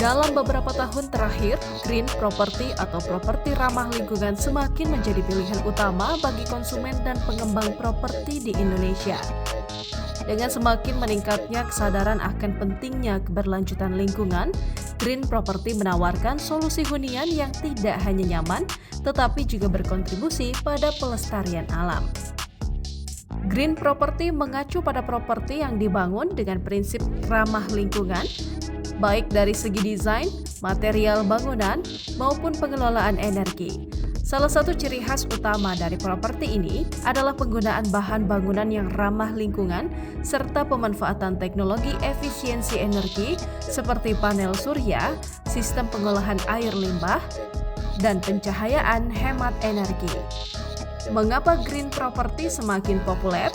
Dalam beberapa tahun terakhir, green property atau properti ramah lingkungan semakin menjadi pilihan utama bagi konsumen dan pengembang properti di Indonesia. Dengan semakin meningkatnya kesadaran akan pentingnya keberlanjutan lingkungan, green property menawarkan solusi hunian yang tidak hanya nyaman, tetapi juga berkontribusi pada pelestarian alam. Green property mengacu pada properti yang dibangun dengan prinsip ramah lingkungan, baik dari segi desain, material bangunan, maupun pengelolaan energi. Salah satu ciri khas utama dari properti ini adalah penggunaan bahan bangunan yang ramah lingkungan serta pemanfaatan teknologi efisiensi energi seperti panel surya, sistem pengolahan air limbah, dan pencahayaan hemat energi. Mengapa green property semakin populer?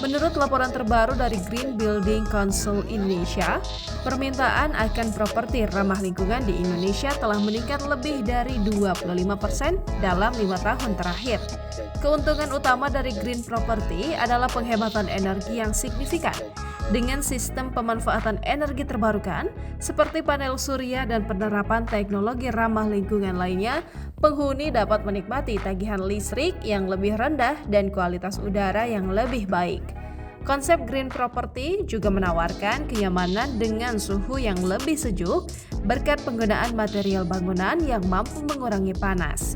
Menurut laporan terbaru dari Green Building Council Indonesia, permintaan akan properti ramah lingkungan di Indonesia telah meningkat lebih dari 25% dalam 5 tahun terakhir. Keuntungan utama dari green property adalah penghematan energi yang signifikan. Dengan sistem pemanfaatan energi terbarukan, seperti panel surya dan penerapan teknologi ramah lingkungan lainnya, penghuni dapat menikmati tagihan listrik yang lebih rendah dan kualitas udara yang lebih baik. Konsep green property juga menawarkan kenyamanan dengan suhu yang lebih sejuk berkat penggunaan material bangunan yang mampu mengurangi panas.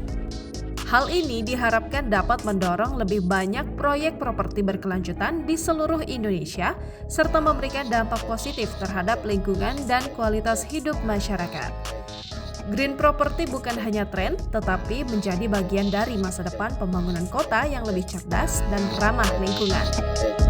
Hal ini diharapkan dapat mendorong lebih banyak proyek properti berkelanjutan di seluruh Indonesia serta memberikan dampak positif terhadap lingkungan dan kualitas hidup masyarakat. Green property bukan hanya tren, tetapi menjadi bagian dari masa depan pembangunan kota yang lebih cerdas dan ramah lingkungan.